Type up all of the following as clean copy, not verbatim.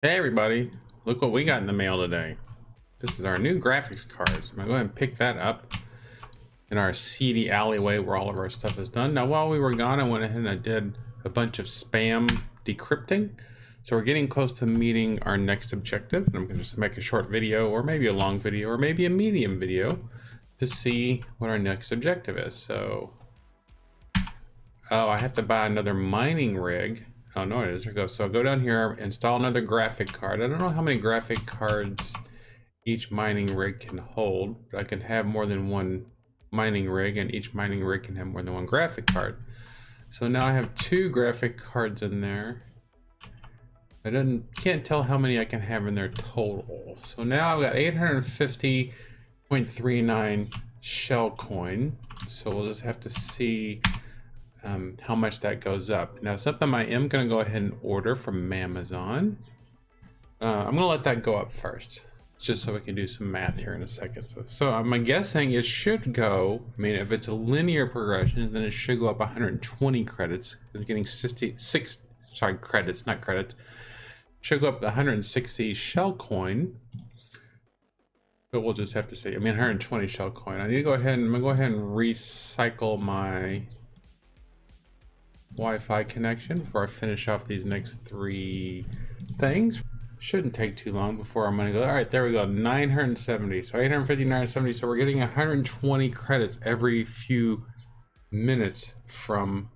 Hey everybody, look what we got in the mail today. This is our new graphics cards. I'm gonna go ahead and pick that up in our seedy alleyway where all of our stuff is done. Now while we were gone, I went ahead and I did a bunch of spam decrypting. So we're getting close to meeting our next objective. And I'm gonna just make a short video or maybe a long video or maybe a medium video to see what our next objective is. So, oh, I have to buy another mining rig. Oh no, it is. There it goes. So I'll go down here, install another graphic card. I don't know how many graphic cards each mining rig can hold, but I can have more than one mining rig, and each mining rig can have more than one graphic card. So now I have two graphic cards in there. I can't tell how many I can have in there total. So now I've got 850.39 shell coin. So we'll just have to see how much that goes up. Now something I am going to go ahead and order from Amazon. I'm going to let that go up first, just so we can do some math here in a second. So I'm guessing it should go, I mean, if it's a linear progression, then it should go up 120 credits. I'm getting 66, sorry, credits, not credits. Should go up 160 shell coin. But we'll just have to see. I mean, 120 shell coin. I need to go ahead and I'm going to go ahead and recycle my Wi-Fi connection before I finish off these next three things. Shouldn't take too long before our money goes. All right, there we go, 970. So 859.70. So we're getting 120 credits every few minutes from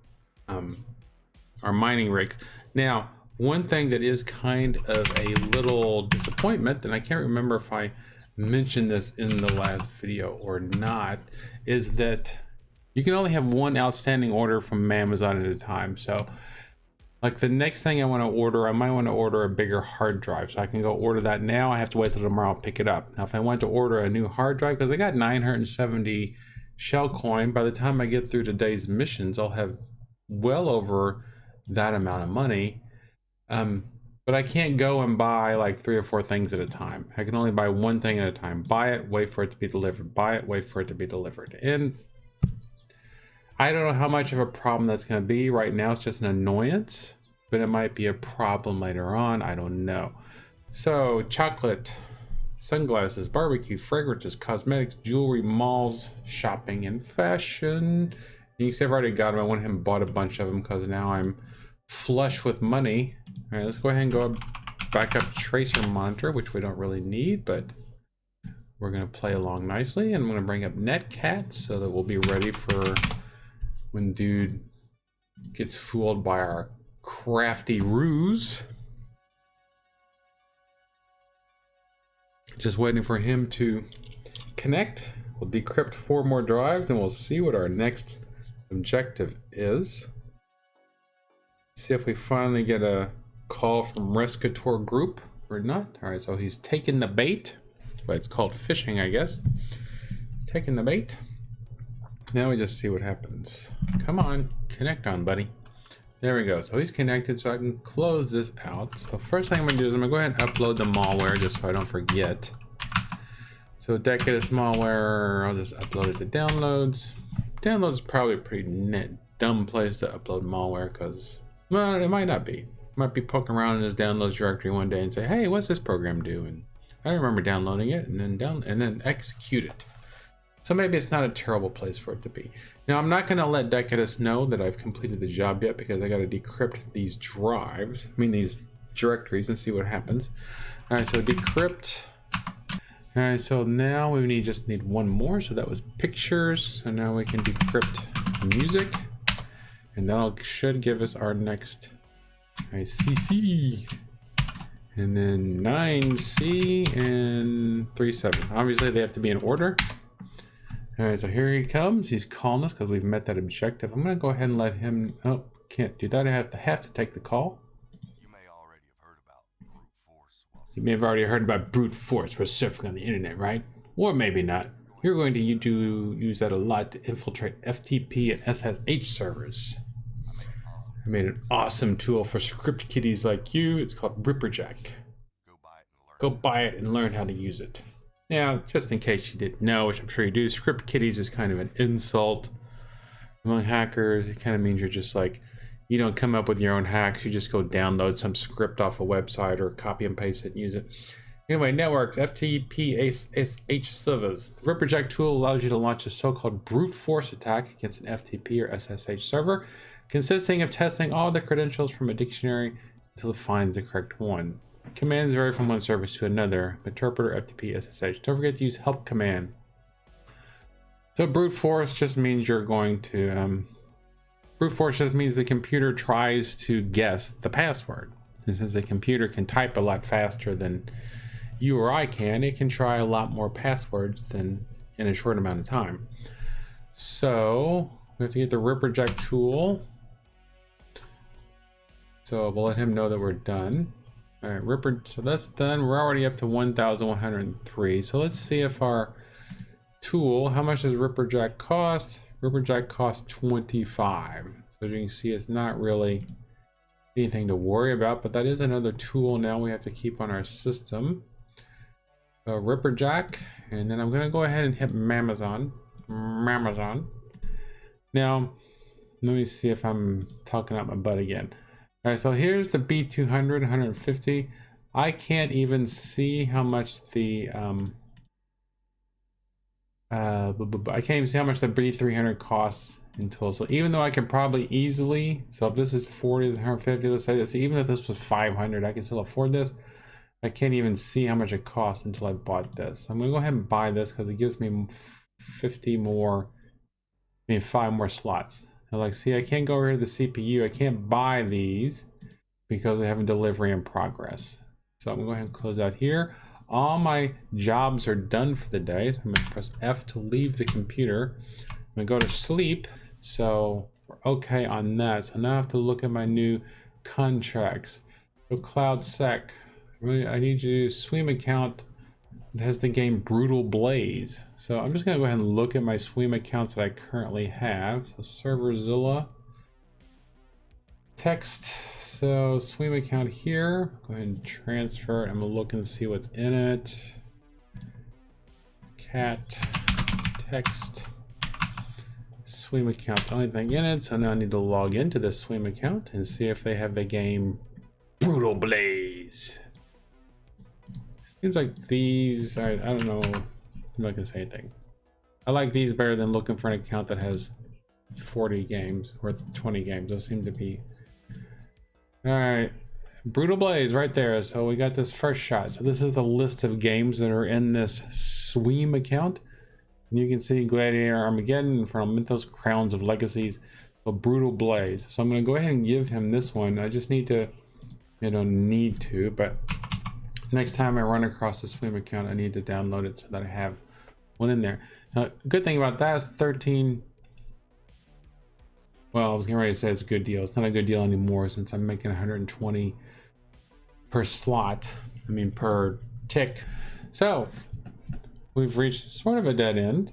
our mining rigs. Now, one thing that is kind of a little disappointment, and I can't remember if I mentioned this in the last video or not, is that you can only have one outstanding order from Amazon at a time. So like the next thing I want to order, I might want to order a bigger hard drive. So I can go order that now. I have to wait till tomorrow to pick it up. Now, if I want to order a new hard drive, because I got 970 shell coin, by the time I get through today's missions, I'll have well over that amount of money. But I can't go and buy like 3 or 4 things at a time. I can only buy one thing at a time. Buy it, wait for it to be delivered. Buy it, wait for it to be delivered. And I don't know how much of a problem that's going to be. Right now it's just an annoyance, but it might be a problem later on. I don't know. So chocolate, sunglasses, barbecue, fragrances, cosmetics, jewelry, malls, shopping, and fashion. You can see I've already got them. I went ahead and bought a bunch of them because now I'm flush with money. All right, let's go ahead and go back up tracer monitor, which we don't really need, but we're going to play along nicely. And I'm going to bring up netcat so that we'll be ready for when dude gets fooled by our crafty ruse. Just waiting for him to connect. We'll decrypt 4 more drives and we'll see what our next objective is. See if we finally get a call from Rescator Group or not. All right, so he's taking the bait, but it's called fishing, I guess. Taking the bait. Now we just see what happens. Come on, connect on, buddy. There we go. So he's connected, so I can close this out. So first thing I'm gonna do is I'm gonna go ahead and upload the malware just so I don't forget. So Decadus malware, I'll just upload it to downloads. Downloads is probably a pretty dumb place to upload malware because, well, it might not be. Might be poking around in his downloads directory one day and say, hey, what's this program do? And I remember downloading it and then execute it. So maybe it's not a terrible place for it to be. Now, I'm not going to let Decadus know that I've completed the job yet because I got to decrypt these drives, these directories, and see what happens. All right, so decrypt. All right, so now we just need one more. So that was pictures. So now we can decrypt music, and that should give us our next CC, and then 9C and 37. Obviously, they have to be in order. All right, so here he comes. He's calling us because we've met that objective. I'm going to go ahead and let him... Oh, can't do that. I have to take the call. You may already have heard about brute force. You may have already heard about brute force for surfing on the internet, right? Or maybe not. You're going to use that a lot to infiltrate FTP and SSH servers. I made an awesome tool for script kiddies like you. It's called Ripperjack. Go buy it and learn how to use it. Now, just in case you didn't know, which I'm sure you do, script kiddies is kind of an insult among hackers. It kind of means you're just like you don't come up with your own hacks. You just go download some script off a website or copy and paste it and use it. Anyway, networks, FTP servers. The Ripperjack tool allows you to launch a so-called brute force attack against an FTP or SSH server, consisting of testing all the credentials from a dictionary until it finds the correct one. Commands vary from one service to another. Interpreter, FTP, SSH. Don't forget to use help command. So brute force just means you're going to... brute force just means the computer tries to guess the password. And since the computer can type a lot faster than you or I can, it can try a lot more passwords than in a short amount of time. So we have to get the Ripperjack tool. So we'll let him know that we're done. All right, so that's done. We're already up to 1,103. So let's see if our tool, how much does Ripperjack cost? Ripperjack costs 25. So as you can see, it's not really anything to worry about, but that is another tool now we have to keep on our system. So Ripperjack, and then I'm gonna go ahead and hit Mamazon. Now, let me see if I'm talking out my butt again. All right, so here's the B200, 150. I can't even see how much the I can't even see how much the B300 costs in total. So even though I can probably easily, so if this is 40, 150, let's say this, even if this was 500, I can still afford this. I can't even see how much it costs until I bought this. I'm gonna go ahead and buy this because it gives me 50 more, I mean 5 more slots. Now, like, see, I can't go over here to the CPU. I can't buy these because they have a delivery in progress. So I'm gonna go ahead and close out here. All my jobs are done for the day. So I'm gonna press F to leave the computer. I'm gonna go to sleep. So we're okay on that. So now I have to look at my new contracts. So CloudSec. I need you to do Swim account that has the game Brutal Blaze. So I'm just gonna go ahead and look at my Swim accounts that I currently have. So Serverzilla. Text. So Swim account here. Go ahead and transfer it. I'm gonna look and see what's in it. Cat. Text. Swim account, the only thing in it. So now I need to log into this Swim account and see if they have the game Brutal Blaze. Seems like these, I don't know, I'm not gonna say anything. I like these better than looking for an account that has 40 games or 20 games. Those seem to be. All right, Brutal Blaze right there. So we got this first shot. So this is the list of games that are in this Swim account. And you can see Gladiator, Armageddon, from Mythos, Crowns of Legacies, so Brutal Blaze. So I'm gonna go ahead and give him this one. I just need to, but next time I run across the Swim account, I need to download it so that I have one in there. Now, good thing about that is 13. Well, I was getting ready to say it's a good deal. It's not a good deal anymore since I'm making 120 per slot. I mean, per tick. So we've reached sort of a dead end.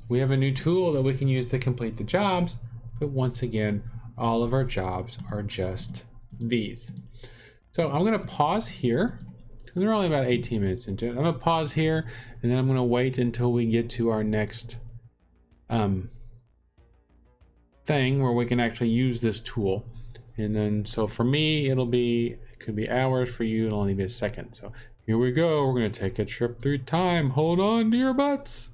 We have a new tool that we can use to complete the jobs. But once again, all of our jobs are just these. So I'm going to pause here. We're only about 18 minutes into it. I'm gonna pause here and then I'm gonna wait until we get to our next thing where we can actually use this tool. And then, so for me, it could be hours. For you, it'll only be a second. So here we go. We're gonna take a trip through time. Hold on to your butts.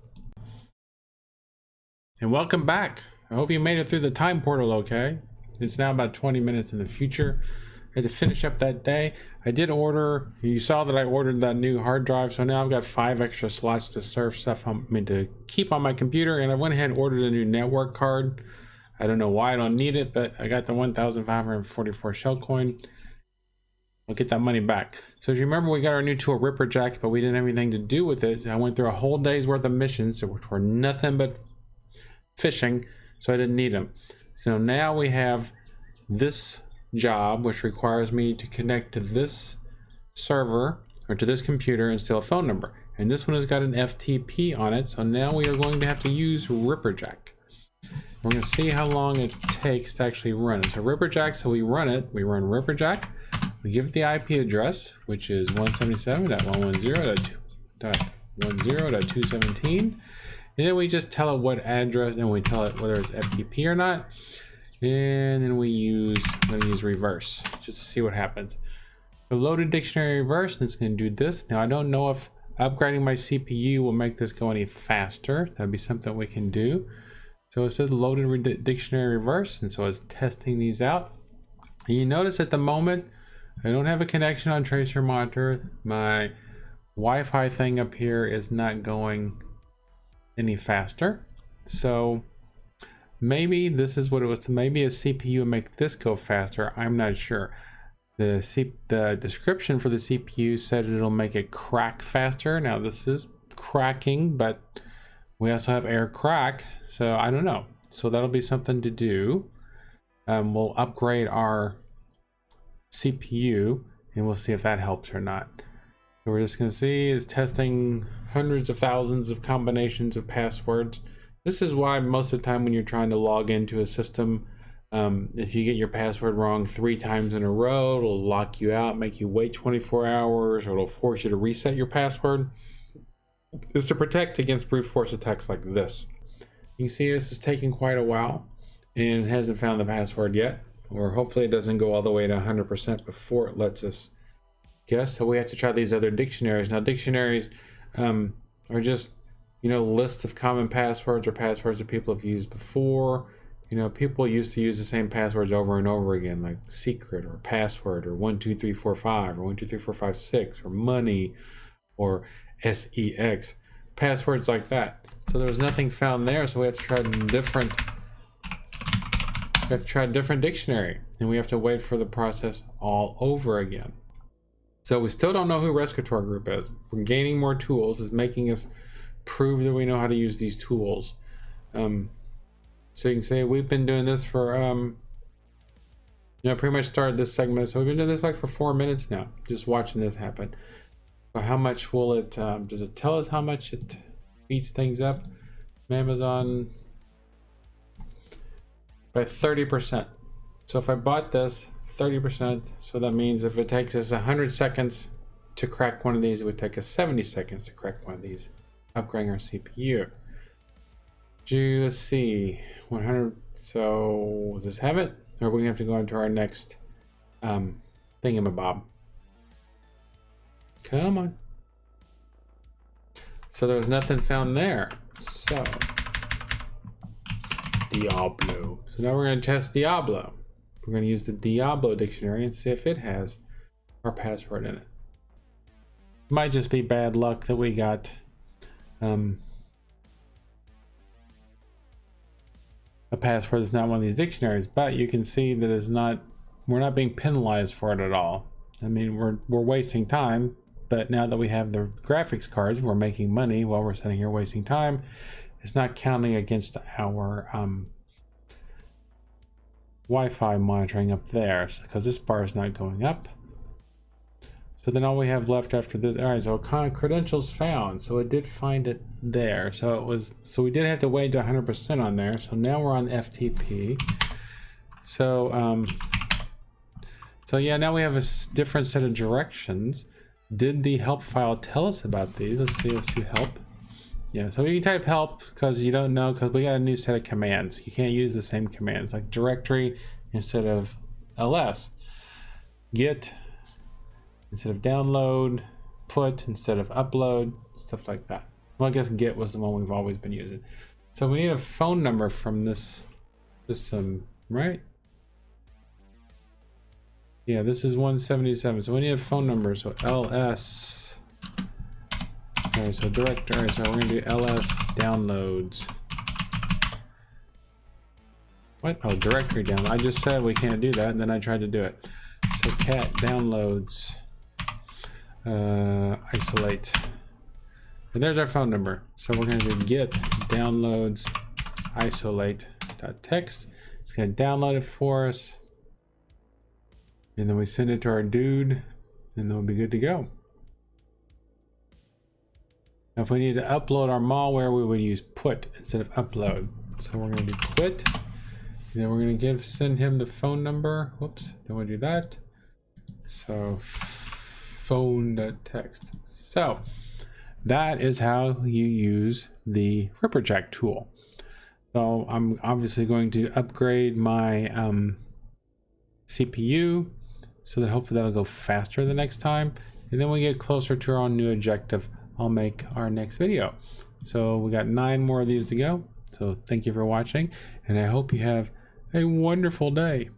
And welcome back. I hope you made it through the time portal okay. It's now about 20 minutes in the future. I had to finish up that day. I did order, you saw that I ordered that new hard drive, so now I've got 5 extra slots to serve stuff to keep on my computer, and I went ahead and ordered a new network card. I don't know why I don't need it, but I got the 1,544 shell coin. I'll get that money back. So as you remember, we got our new tool Ripperjack, but we didn't have anything to do with it. I went through a whole day's worth of missions, which were nothing but fishing, so I didn't need them. So now we have this job, which requires me to connect to this server or to this computer and steal a phone number. And this one has got an FTP on it. So now we are going to have to use Ripperjack. We're going to see how long it takes to actually run it. So Ripperjack, so we run Ripperjack. We give it the IP address, which is 177.110.10.217. And then we just tell it what address, and we tell it whether it's FTP or not. And then I'm going to use reverse just to see what happens. So loaded dictionary reverse, and it's going to do this. Now I don't know if upgrading my CPU will make this go any faster. That'd be something we can do. So it says loaded dictionary reverse, and so it's testing these out. And you notice at the moment, I don't have a connection on Tracer Monitor. My Wi-Fi thing up here is not going any faster. So maybe this is what it was. Maybe a CPU would make this go faster. I'm not sure. The description for the CPU said it'll make it crack faster. Now this is cracking, but we also have air crack, so I don't know. So that'll be something to do. We'll upgrade our CPU and we'll see if that helps or not. So we're just gonna see it's testing hundreds of thousands of combinations of passwords. This is why most of the time when you're trying to log into a system, if you get your password wrong 3 times in a row, it'll lock you out, make you wait 24 hours, or it'll force you to reset your password. It's to protect against brute force attacks like this. You can see this is taking quite a while and it hasn't found the password yet, or hopefully it doesn't go all the way to 100% before it lets us guess. So we have to try these other dictionaries. Now dictionaries are just, you know, lists of common passwords or passwords that people have used before. You know, people used to use the same passwords over and over again, like secret or password or 12345 or 1234556 or money or SEX, passwords like that. So there was nothing found there, so we have to try a different dictionary, and we have to wait for the process all over again. So we still don't know who Rescator Group is. We're gaining more tools. It's making us prove that we know how to use these tools. So you can say we've been doing this for, you know, pretty much started this segment. So we've been doing this like for 4 minutes now, just watching this happen. But how much will it, does it tell us how much it speeds things up? Amazon by 30%. So if I bought this 30%, so that means if it takes us 100 seconds to crack one of these, it would take us 70 seconds to crack one of these, upgrading our CPU. Let's see, 100. So we'll just have it, or we're gonna have to go into our next thingamabob. Come on. So there was nothing found there. So Diablo. So now we're going to test Diablo. We're going to use the Diablo dictionary and see if it has our password in it. Might just be bad luck that we got a password that's not one of these dictionaries, but you can see that it's not, we're not being penalized for it at all. I mean, we're wasting time, but now that we have the graphics cards, we're making money while we're sitting here wasting time. It's not counting against our Wi-Fi monitoring up there, because this bar is not going up. So then all we have left after this, all right, so credentials found. So it did find it there. So it was, so we did have to wait to 100% on there. So now we're on FTP. So, so yeah, now we have a different set of directions. Did the help file tell us about these? Let's see, let's do help. Yeah, so you can type help because you don't know, because we got a new set of commands. You can't use the same commands, like directory instead of ls, get instead of download, put instead of upload, stuff like that. Well, I guess get was the one we've always been using. So we need a phone number from this system, right? Yeah, this is 177, so we need a phone number. So ls. Okay, so directory, so we're gonna do ls downloads. What? Oh, directory download. I just said we can't do that, and then I tried to do it. So cat downloads, isolate, and there's our phone number. So we're gonna do get downloads isolate.txt. It's gonna download it for us, and then we send it to our dude, and then we'll be good to go. Now if we need to upload our malware, we would use put instead of upload. So we're going to do put, and then we're going to send him the phone number. Whoops, don't want to do that. So phone.txt. So that is how you use the Ripperjack tool. So I'm obviously going to upgrade my CPU so that hopefully that'll go faster the next time. And then when we get closer to our new objective, I'll make our next video. So we got 9 more of these to go. So thank you for watching, and I hope you have a wonderful day.